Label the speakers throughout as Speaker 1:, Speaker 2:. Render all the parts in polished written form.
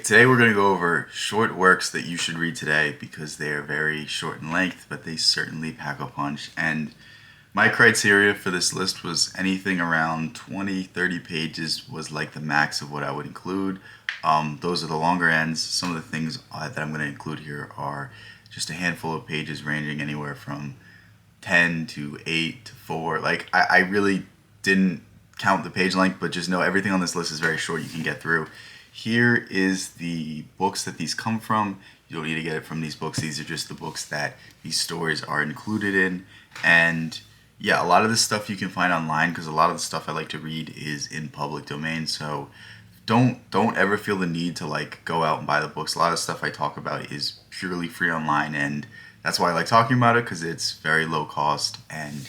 Speaker 1: Today we're going to go over short works that you should read today because they are very short in length, but they certainly pack a punch. And my criteria for this list was anything around 20, 30 pages was like the max of what I would include. Those are the longer ends. Some of the things that I'm going to include here are just a handful of pages ranging anywhere from 10 to 8 to 4. I really didn't count the page length, but just know everything on this list is very short. You can get through. Here is the books that these come from. You don't need to get it from these books. These are just the books that these stories are included in. And yeah, a lot of this stuff you can find online because a lot of the stuff I like to read is in public domain. So don't ever feel the need to go out and buy the books. A lot of stuff I talk about is purely free online, and that's why I like talking about it, because it's very low cost and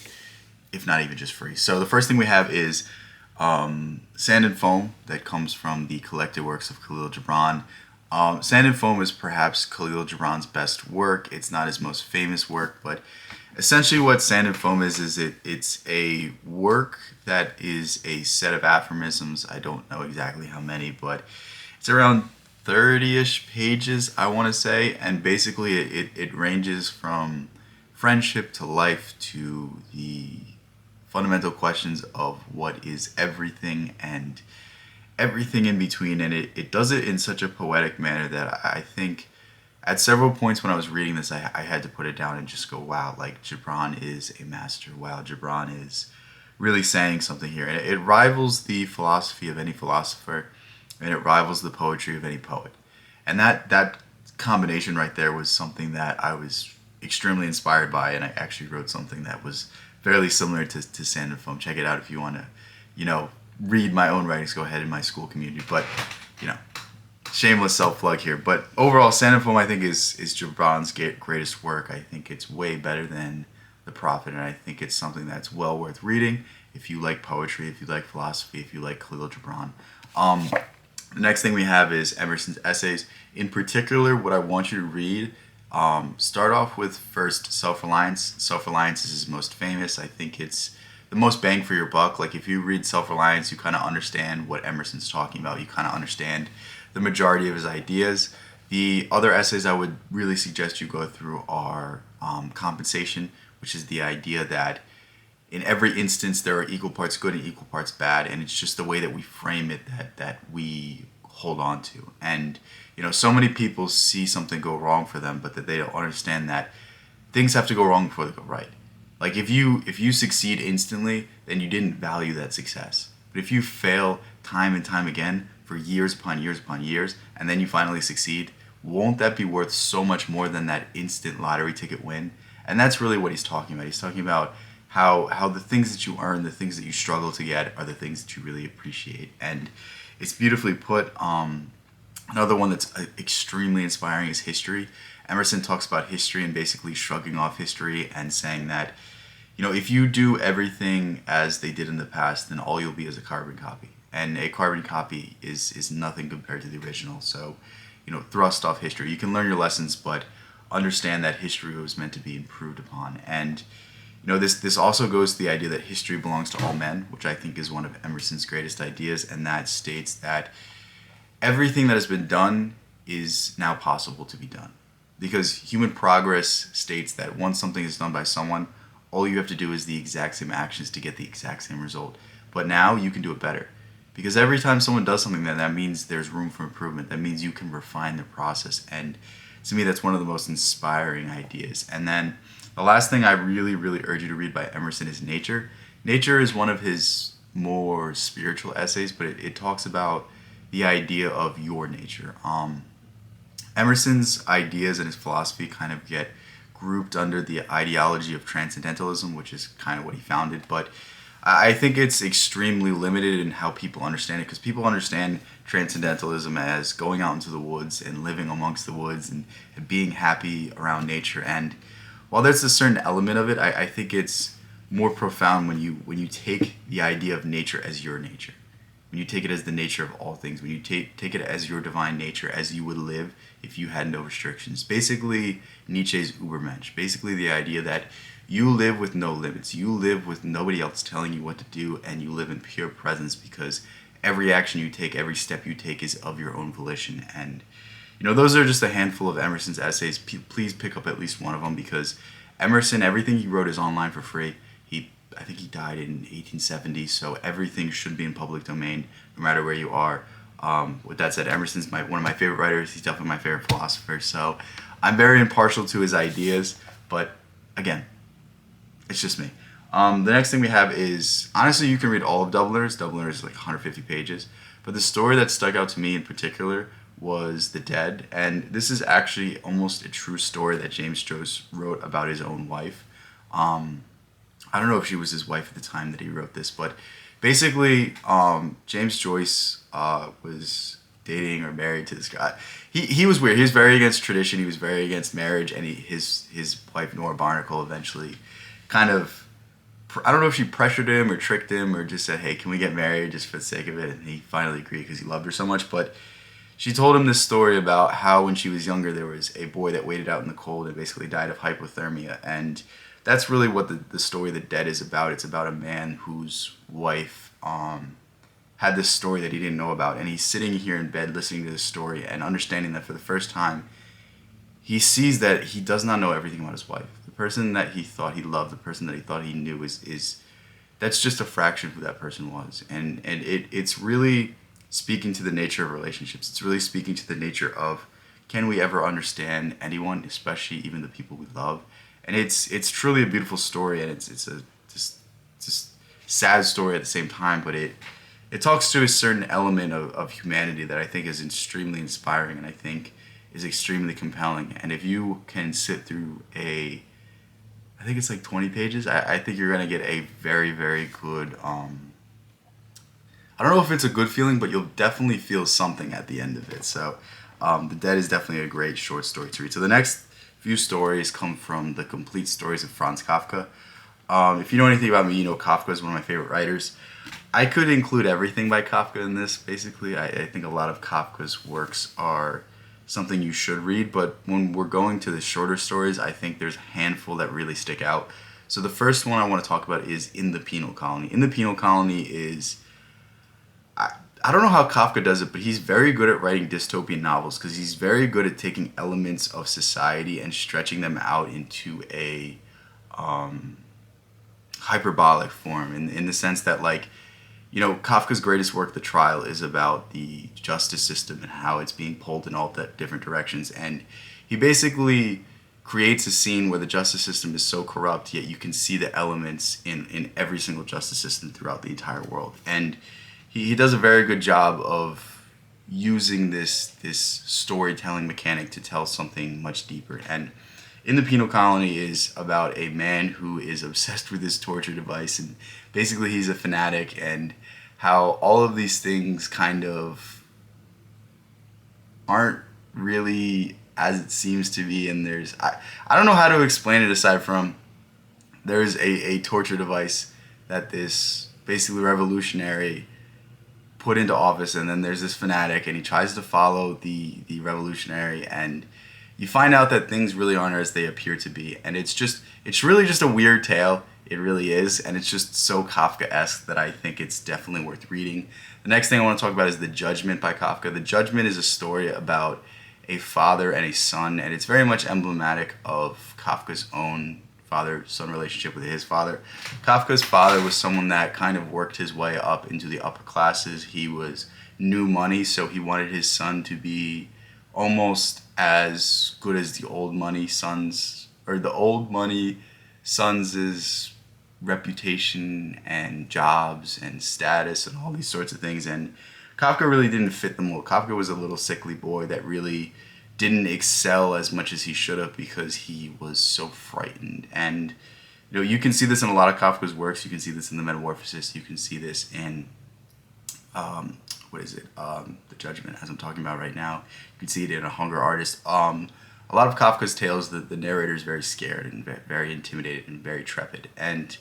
Speaker 1: if not even just free. So the first thing we have is Sand and Foam, that comes from the collected works of Khalil Gibran. Sand and Foam is perhaps Khalil Gibran's best work. It's not his most famous work, but essentially what Sand and Foam is it's a work that is a set of aphorisms. I don't know exactly how many, but it's around 30-ish pages, I want to say, and basically it ranges from friendship to life to the fundamental questions of what is everything and everything in between, and it does it in such a poetic manner that I think at several points when I was reading this, I had to put it down and just go, wow, Gibran is a master. Wow, Gibran is really saying something here. And it rivals the philosophy of any philosopher, and it rivals the poetry of any poet. And that combination right there was something that I was extremely inspired by, and I actually wrote something that was fairly similar to Sand and Foam. Check it out if you want to, read my own writings. Go ahead in my school community. But, shameless self-plug here. But overall, Sand and Foam, I think, is Gibran's greatest work. I think it's way better than The Prophet, and I think it's something that's well worth reading if you like poetry, if you like philosophy, if you like Khalil Gibran. The next thing we have is Emerson's essays. In particular, what I want you to read, start off with first Self-Reliance. Self-Reliance is his most famous. I think it's the most bang for your buck. If you read Self-Reliance, you kind of understand what Emerson's talking about. You kind of understand the majority of his ideas. The other essays I would really suggest you go through are Compensation, which is the idea that in every instance there are equal parts good and equal parts bad, and it's just the way that we frame it that we hold on to. And so many people see something go wrong for them, but that they don't understand that things have to go wrong before they go right. If you succeed instantly, then you didn't value that success. But if you fail time and time again for years upon years upon years, and then you finally succeed, won't that be worth so much more than that instant lottery ticket win? And that's really what he's talking about. He's talking about how the things that you earn, the things that you struggle to get, are the things that you really appreciate. And it's beautifully put. Another one that's extremely inspiring is history. Emerson talks about history and basically shrugging off history and saying that, if you do everything as they did in the past, then all you'll be is a carbon copy. And a carbon copy is nothing compared to the original. So, thrust off history. You can learn your lessons, but understand that history was meant to be improved upon. And this also goes to the idea that history belongs to all men, which I think is one of Emerson's greatest ideas, and that states that everything that has been done is now possible to be done. Because human progress states that once something is done by someone, all you have to do is the exact same actions to get the exact same result. But now you can do it better. Because every time someone does something, then that means there's room for improvement. That means you can refine the process. And to me, that's one of the most inspiring ideas. And then the last thing I really, really urge you to read by Emerson is Nature. Nature is one of his more spiritual essays, but it talks about the idea of your nature. Emerson's ideas and his philosophy kind of get grouped under the ideology of transcendentalism, which is kind of what he founded, but I think it's extremely limited in how people understand it, because people understand transcendentalism as going out into the woods and living amongst the woods and being happy around nature. And while there's a certain element of it, I think it's more profound when you take the idea of nature as your nature. When you take it as the nature of all things, when you take it as your divine nature, as you would live if you had no restrictions. Basically, Nietzsche's Übermensch. Basically, the idea that you live with no limits. You live with nobody else telling you what to do, and you live in pure presence because every action you take, every step you take is of your own volition. And those are just a handful of Emerson's essays. Please pick up at least one of them, because Emerson, everything he wrote is online for free. I think he died in 1870, so everything should be in public domain, no matter where you are. With that said, Emerson's one of my favorite writers. He's definitely my favorite philosopher. So I'm very impartial to his ideas, but again, it's just me. The next thing we have is, honestly, you can read all of Dubliners. Dubliners is like 150 pages. But the story that stuck out to me in particular was The Dead. And this is actually almost a true story that James Joyce wrote about his own wife. I don't know if she was his wife at the time that he wrote this, but basically, James Joyce was dating or married to this guy. He was weird. He was very against tradition. He was very against marriage, and his wife Nora Barnacle eventually kind of, I don't know if she pressured him or tricked him or just said, "Hey, can we get married just for the sake of it?" And he finally agreed because he loved her so much. But she told him this story about how when she was younger there was a boy that waited out in the cold and basically died of hypothermia, and that's really what the story The Dead is about. It's about a man whose wife had this story that he didn't know about, and he's sitting here in bed listening to this story and understanding that for the first time he sees that he does not know everything about his wife. The person that he thought he loved, the person that he thought he knew is that's just a fraction of who that person was. And it's really speaking to the nature of relationships. It's really speaking to the nature of, can we ever understand anyone, especially even the people we love? And it's truly a beautiful story, and it's a just sad story at the same time, but it talks to a certain element of humanity that I think is extremely inspiring and I think is extremely compelling. And if you can sit through I think it's like 20 pages, I think you're going to get a very, very good, I don't know if it's a good feeling, but you'll definitely feel something at the end of it. So The Dead is definitely a great short story to read. So the next few stories come from the complete stories of Franz Kafka. If you know anything about me, you know Kafka is one of my favorite writers. I could include everything by Kafka in this, basically. I think a lot of Kafka's works are something you should read, but when we're going to the shorter stories, I think there's a handful that really stick out. So the first one I want to talk about is In the Penal Colony. In the Penal Colony is, I don't know how Kafka does it, but he's very good at writing dystopian novels because he's very good at taking elements of society and stretching them out into a hyperbolic form in the sense that, like, Kafka's greatest work, The Trial, is about the justice system and how it's being pulled in all the different directions. And he basically creates a scene where the justice system is so corrupt, yet you can see the elements in every single justice system throughout the entire world. And he does a very good job of using this storytelling mechanic to tell something much deeper. And In the Penal Colony is about a man who is obsessed with his torture device, and basically he's a fanatic, and how all of these things kind of aren't really as it seems to be. And I don't know how to explain it aside from there's a torture device that this basically revolutionary put into office, and then there's this fanatic and he tries to follow the revolutionary, and you find out that things really aren't as they appear to be. And it's really just a weird tale. It really is. And it's just so Kafka-esque that I think it's definitely worth reading. The next thing I want to talk about is The Judgment by Kafka. The Judgment is a story about a father and a son, and it's very much emblematic of Kafka's own father-son relationship with his father. Kafka's father was someone that kind of worked his way up into the upper classes. He was new money, so he wanted his son to be almost as good as the old money sons, or the old money sons' reputation and jobs and status and all these sorts of things. And Kafka really didn't fit the mold. Kafka was a little sickly boy that really didn't excel as much as he should have because he was so frightened. And you can see this in a lot of Kafka's works. You can see this in The Metamorphosis. You can see this in The Judgment, as I'm talking about right now. You can see it in A Hunger Artist. A lot of Kafka's tales, the narrator is very scared and very intimidated and very trepid. And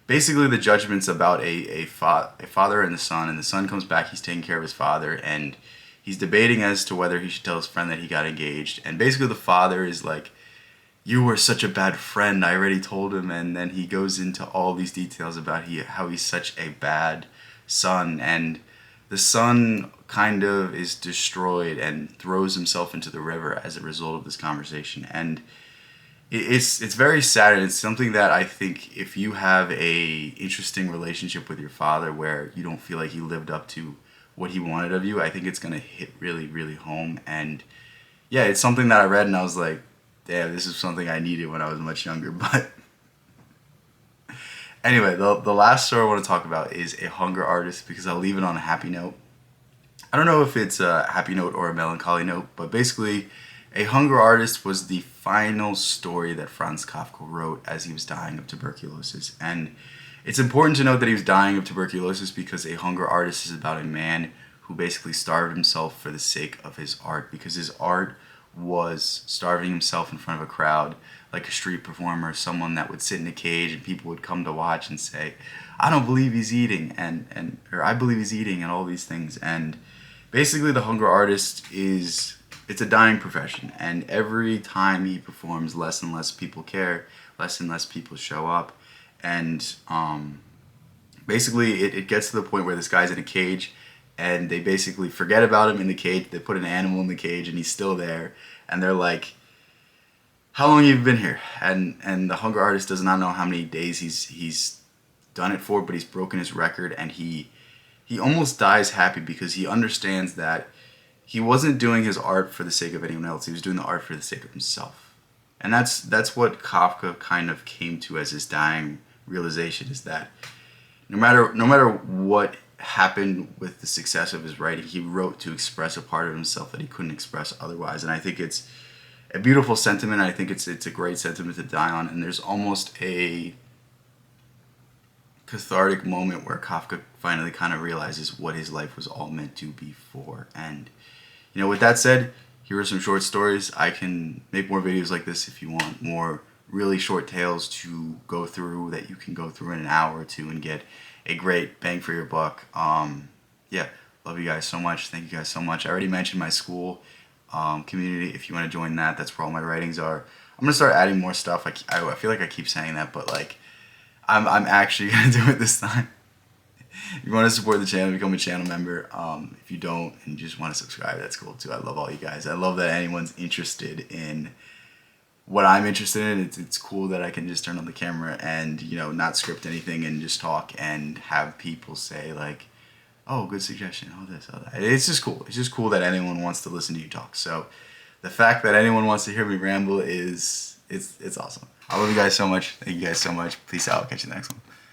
Speaker 1: basically The Judgment's about a father and the son comes back, he's taking care of his father, and he's debating as to whether he should tell his friend that he got engaged. And basically the father is like, "You were such a bad friend, I already told him." And then he goes into all these details about how he's such a bad son. And the son kind of is destroyed and throws himself into the river as a result of this conversation. And it's very sad, and it's something that I think if you have a interesting relationship with your father where you don't feel like he lived up to what he wanted of you, I think it's gonna hit really, really home. And yeah, it's something that I read and I was like, damn, this is something I needed when I was much younger. But anyway, the last story I want to talk about is A Hunger Artist, because I'll leave it on a happy note. I don't know if it's a happy note or a melancholy note, but basically, A Hunger Artist was the final story that Franz Kafka wrote as he was dying of tuberculosis. And it's important to note that he was dying of tuberculosis because A Hunger Artist is about a man who basically starved himself for the sake of his art, because his art was starving himself in front of a crowd, like a street performer, someone that would sit in a cage and people would come to watch and say, I don't believe he's eating, and or I believe he's eating, and all these things. And basically the hunger artist it's a dying profession, and every time he performs, less and less people care, less and less people show up. And basically it gets to the point where this guy's in a cage and they basically forget about him in the cage. They put an animal in the cage and he's still there, and they're like, how long have you been here? And the hunger artist does not know how many days he's done it for, but he's broken his record, and he almost dies happy because he understands that he wasn't doing his art for the sake of anyone else. He was doing the art for the sake of himself. And that's what Kafka kind of came to as his dying realization, is that no matter what happened with the success of his writing, he wrote to express a part of himself that he couldn't express otherwise. And I think it's a beautiful sentiment. I think it's a great sentiment to die on. And there's almost a cathartic moment where Kafka finally kind of realizes what his life was all meant to be for. And with that said, here are some short stories. I can make more videos like this if you want more really short tales to go through that you can go through in an hour or two and get a great bang for your buck. Yeah, love you guys so much. Thank you guys so much. I already mentioned my school community. If you want to join that, that's where all my writings are. I'm gonna start adding more stuff. I feel like I keep saying that, but like I'm actually gonna do it this time. If you want to support the channel, become a channel member. If you don't and you just want to subscribe, that's cool too. I love all you guys. I love that anyone's interested in what I'm interested in. It's cool that I can just turn on the camera and not script anything and just talk and have people say like, oh, good suggestion, all this, all that. It's just cool. It's just cool that anyone wants to listen to you talk. So the fact that anyone wants to hear me ramble it's awesome. I love you guys so much. Thank you guys so much. Peace out. Catch you in the next one.